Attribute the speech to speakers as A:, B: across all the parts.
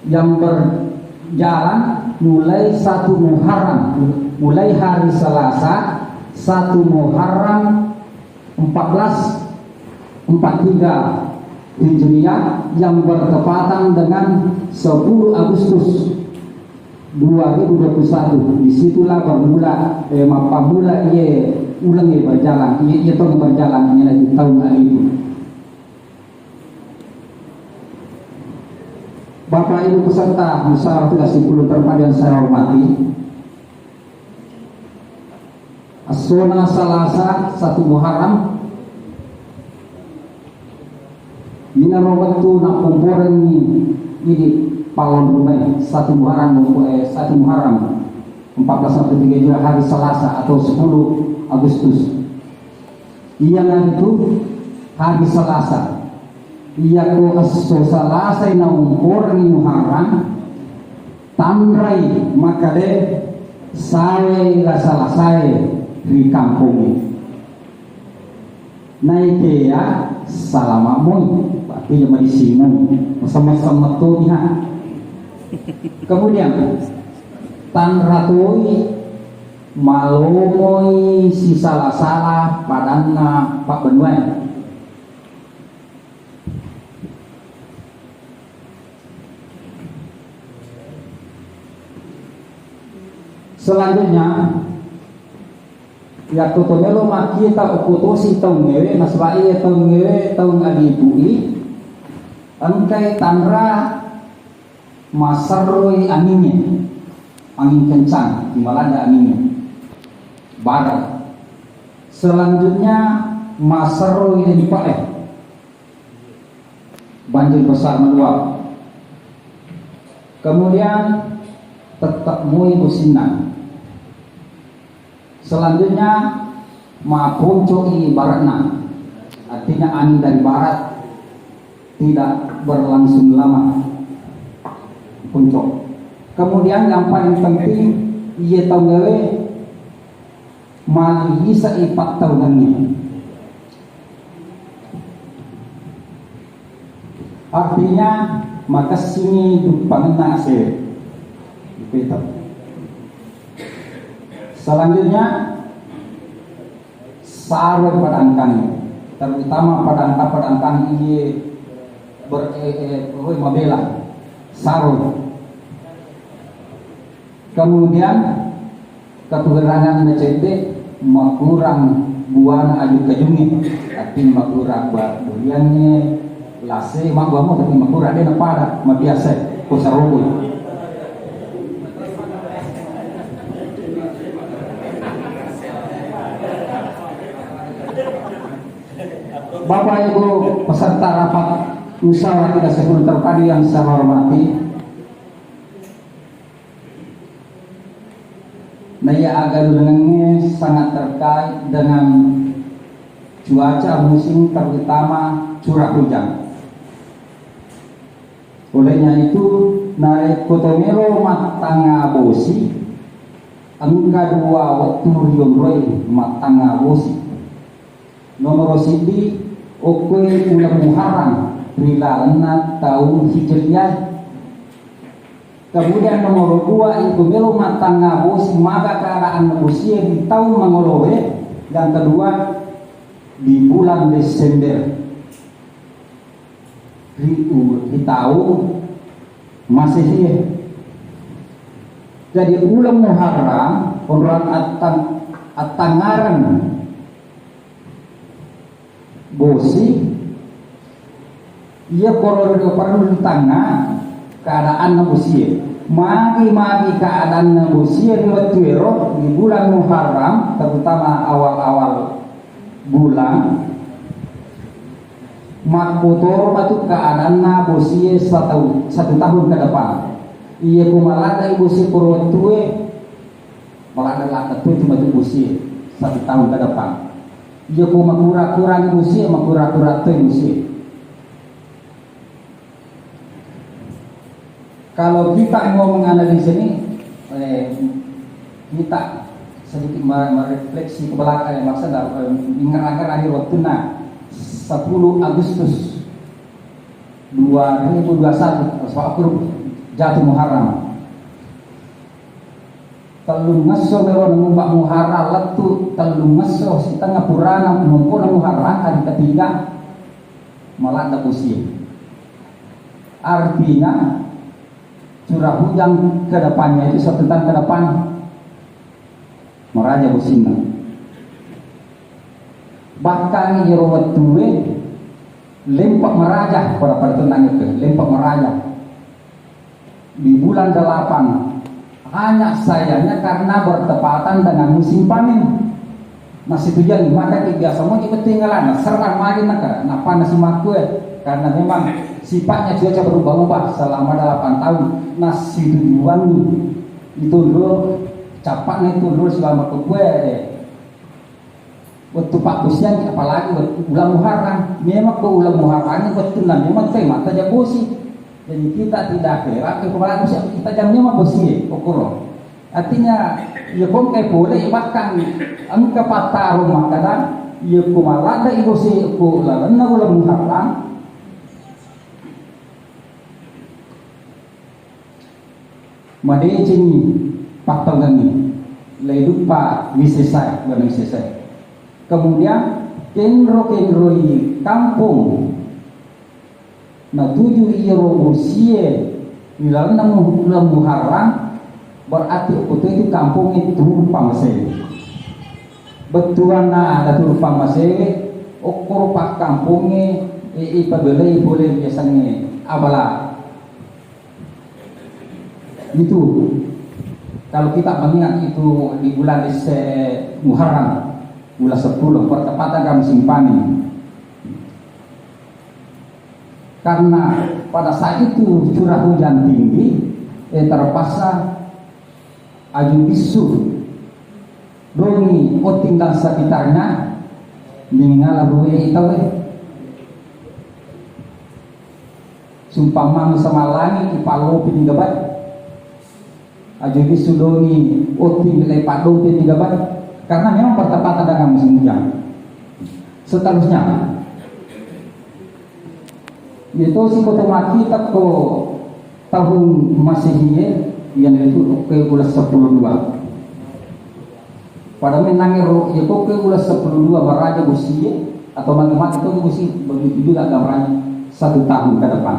A: yang berjalan mulai 1 Muharram, mulai hari Selasa 1 Muharram 1443 Hijriah yang bertepatan dengan 10 Agustus 2021. Disitulah bermula ia ulang berjalan, ia tahun berjalan ini lagi tahun itu. Bapak Ibu peserta musyawarah tugas simpul terpadu yang saya hormati, Asona Salasa 1 Muharram Minarowatu nak kumpulan ini palon rumah 1 Muharram 1443 juga hari Selasa atau 10 Agustus. Yang itu hari Selasa. Ia ko Selasa na umpur ni Muharram tandrai makade sawe la Selasa di kampung naik ya salamamun berarti yang di sini sama-sama tuh ya. Kemudian tan ratui malumoi si salah-salah padanna Pak Benua. Selanjutnya ya tutomelo maki ta ukutosi tong ngewe naswai tong ngewe tong adibui angkai tanra masaroi anginnya, angin kencang di Malanda anginnya barat. Selanjutnya masaroi dan pae banjir besar meluap. Kemudian tetap mui businan. Selanjutnya mapunco i baratna, artinya angin dari barat tidak berlangsung lama puncak. Kemudian yang paling penting ia tahu gawe mali bisa 4 tahunannya, artinya maka sini dupangna se dipetak. Selanjutnya sarung padangkan, terutama padangkan ini mabela sarung. Kemudian kekurangan necete makurang buana aju kejungi, tapi makurang buriannya lase mak bamu tapi makurang dia pada mabiasa kusarubul. Bapak Ibu peserta rapat musyawarah tugas simpul terpadu yang saya hormati, naya agak dengannya sangat terkait dengan cuaca musim terutama curah hujan. Olehnya itu naik kotomero matanga bosi angka 2 waktu riomroi matanga bosi nomor sidi oke bulan Muharram rilalana tahun Hijriah. Kemudian nomor 2 itu melo matanga bosi maka keadaan manusia di tahun mangolowe. Yang kedua di bulan Desember di tahun Masehi. Jadi bulan Muharram orang atangaran bosi ia koror perlu tengah keadaan manusia magi keadaan manusia di bulan Muharram, terutama awal-awal bulan makmotor itu keadaan manusia 1 tahun ke depan. Ia kumalada ibu si purwatue malada lakat tu cuma tu busi 1 tahun ke depan. Ia ku makura-kura busi makura-kura tu busi. Kalau kita mau menganalisis ini, kita sedikit merefleksi ke belakang, maksudnya ingat-ingat akhir waktu 10 Agustus 2021 waktu jatuh Muharram. Telung ngaso meron ngumbak Muharram letu telung ngaso setengah purana mengumpul Muharram hari ketiga malah ada musim. Artinya curah hujan ke depannya itu sebentar ke depan meraja musimnya. Bahkan Yerobat Tuwe lempak meraja pada tentang itu lempak meraja di bulan 8 hanya sayangnya karena bertepatan dengan musim panen masih tujuan maka tiga semua ketinggalan serang lagi nak panas makue karena memang sifatnya cuaca berubah-ubah selama 8 tahun nasi tujuan itu dulu capaknya itu dulu selama kue waktu Pak Kusyan apalagi ulang Muharram memang ke ulang Muharram ini betul memang tema saja bosi. Jadi kita tidak kira kepala kita jam memang bosi okoro. Artinya ya bongkai boleh bahkan angka patah rumah kadang ya kumalada ibu si ku lalan ulang Muharram. Madecing patangani ledupa wisesai bukan wisesai. Kemudian kenro di kampung na 7 iro musie di dalam bulan Muharram berarti itu kampung itu pamase betuan ada tuh pamase okor pak kampungnya pabelai boleh biasanya abala itu kalau kita mengingat itu di bulan Muharram bulan 10 pertepatan kami musim panen karena pada saat itu curah hujan tinggi terpaksa aju bisu dongi oting dan sekitarnya meninggal ruwe itu sumpah mamu sama langit di palu pininggabat aju bisu dongi oting lepat dongi pininggabat karena memang bertepatan dengan musim hujan. Seterusnya itu si kota mati tako tahun Masehi yang itu ke bulan 12 pada menangir itu ke bulan 12 beraja usia atau mati itu usia begitu juga gambarnya 1 tahun ke depan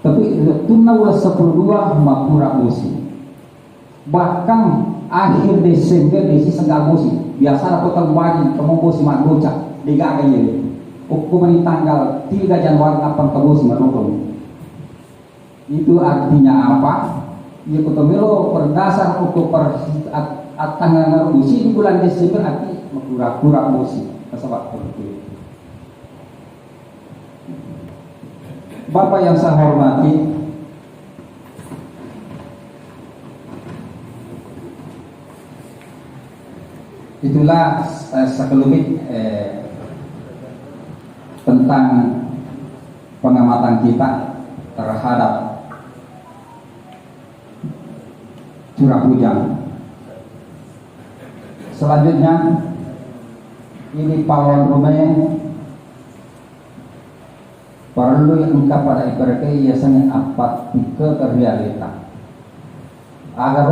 A: tapi tunna bulan 12 makura usia bahkan akhir Desember di senggal musim biasa aku terbaring kamu musim bocah di gaya hukuman tanggal 3 Januari 8 musim itu artinya apa? Ya kutomelo berdasar untuk tanggal musim di bulan Desember arti makura musim kasabak itu. Bapak yang saya hormati, itulah sekelumit tentang pengamatan kita terhadap curah hujan. Selanjutnya ini Pawan Rumeh perlu ungkap pada ibaratnya biasanya apa ke realita agar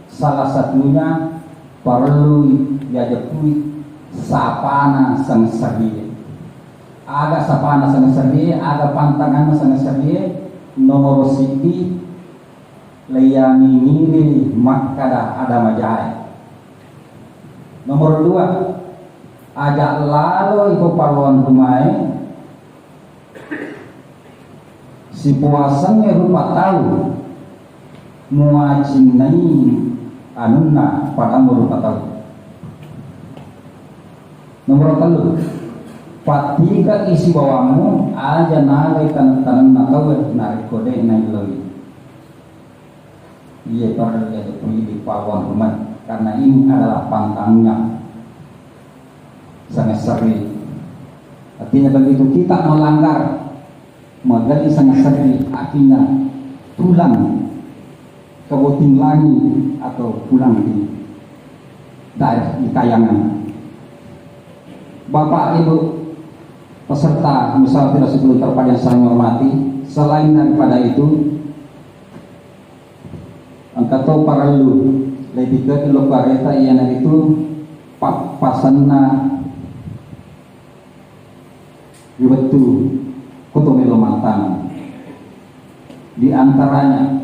A: salah satunya perlu diajaki sapana sang sabiye aga sapana sang sabiye aga pantangan sang sabiye nomor siti layani nili makada ada majai nomor 2 ajak lalu ibu paluan rumai si puasanya rupa tahu muacinai anunna pada rupa tahu nomor 3 patika isi bawamu aja nalai tan nakau narik kode nailoi iya pada di paluan rumah karena ini adalah pantangnya sangat sering artinya begitu kita melanggar maka sangat sering artinya tulang keboting lagi atau pulang di di tayangan. Bapak Ibu peserta musyawarah sebelum terpadu yang saya hormati, selain daripada itu, angkato paralu lebih ke ilo kareta yang itu pasanna yubetu kutumelo matang. Di antaranya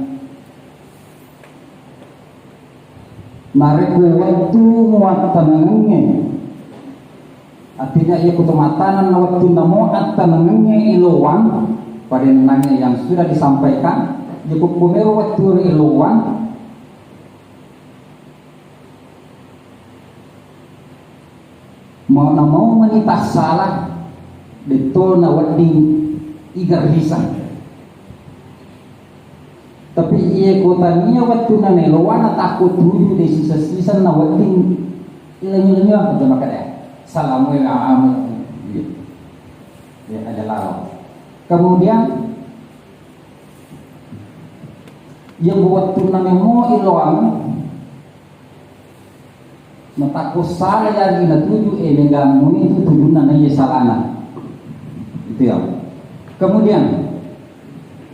A: nariku waktu muatanangenge, artinya ia kutumatanan na waktu namo atanangenge iluwan pada nanya yang sudah disampaikan. Ia kumero waktu iluwan mau namo menita salah betul na wading igar lisan. Tapi ia kotanya waktu na nelowan takut tuju di sisa-sisa na wading ilang-ilangnya aja makanya salamualaikum ya ada lalu. Kemudian yang waktu na memo iloang natakut salah yang ina tuju mengganggu itu tujuan na iya salana itu ya. Kemudian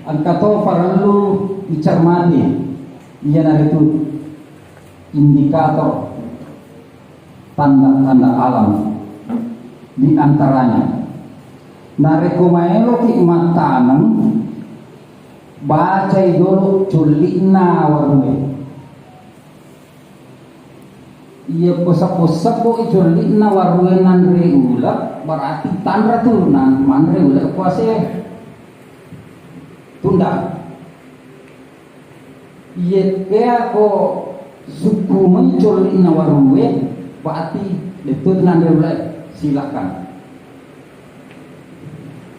A: angkato paralu dicermati ia itu indikator tanda-tanda alam, di antaranya narekumaelo ki matanang baca dulu culina warne ia posak-posak ko culina warne nan reulak berarti tanda turunan man reulak kuasa tunda. Iya kaya ko suku muncul ina warwe berarti itu nanti boleh silakan.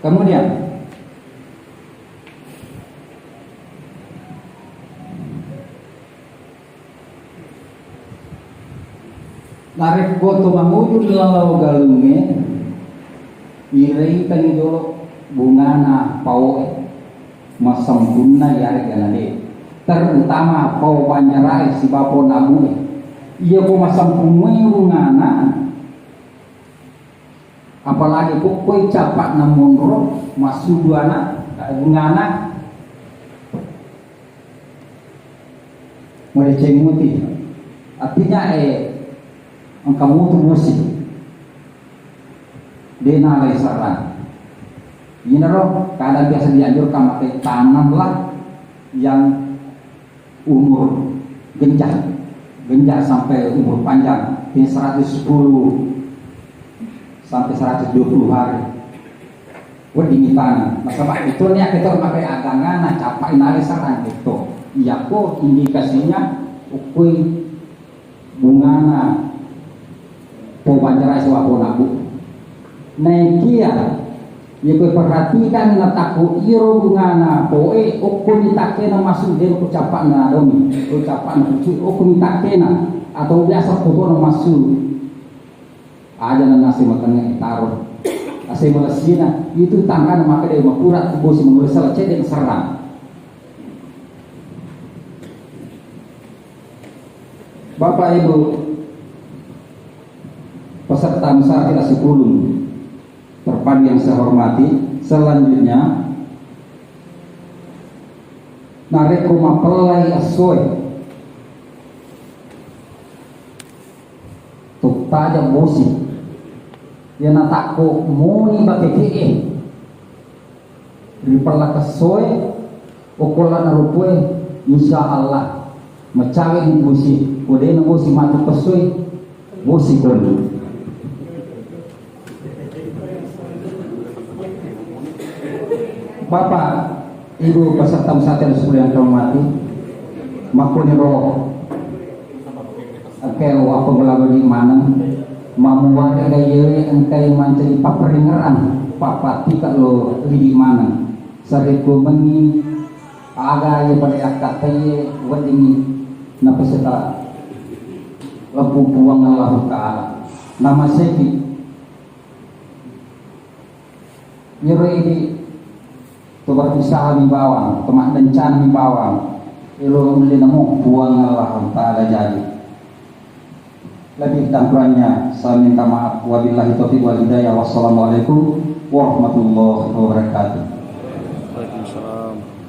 A: Kemudian narik goto mamuju lalau galunge irei tani dolo bungana paue masam bunna yari ganade terutama pau banyarai si bapo namu ia po masam bungana apalagi pokoi capak namun roh masu buana bungana mulai cenguti artinya kamu tuh musik dena lay saran ini roh kadang biasa dianjurkan pakai tanamlah yang umur genjak sampai umur panjang di 110 sampai 120 hari ini tanam maka itu nih kita pakai agangan nah capai nalisaran gitu iya kok indikasinya ukui bungana po banjarai sewapo nabu naikia ya kau perhatikan nataku iro bungana poe okun itakena masuk dia ucapan na domi ucapan kucu okun itakena atau biasa foto na masuk aja na nasi makannya taruh asai malasina itu tangkan maka dia makurat bosi menulis salah cedek serang. Bapak Ibu peserta musyawarah kita 10 terpadu yang saya hormati, selanjutnya narik rumah pelai asoy tuk tajam bosi yang natako muni bakeke ripala kasoy okola narupue insya Allah macawin bosi kode na bosi mati kasoy bosi kono. Bapak, Ibu peserta musyawarah yang terhormati, makuni roh, kau apa belakang di mana, mamuwari gaya engkai mencari paperingeran, papati kalau di mana, sariku mengi, aga ya pada akatnya, wadini, napa seta, lepu buang Allah Taala, nama seki, yero ini tubar usaha mi bawang, temak dencan mi bawang, ilo meli namo buang Allah Taala jadi. Lebih dan kurangnya saya minta maaf. Wabillahi taufiq wal hidayah. Wassalamualaikum warahmatullahi wabarakatuh.
B: Waalaikumsalam.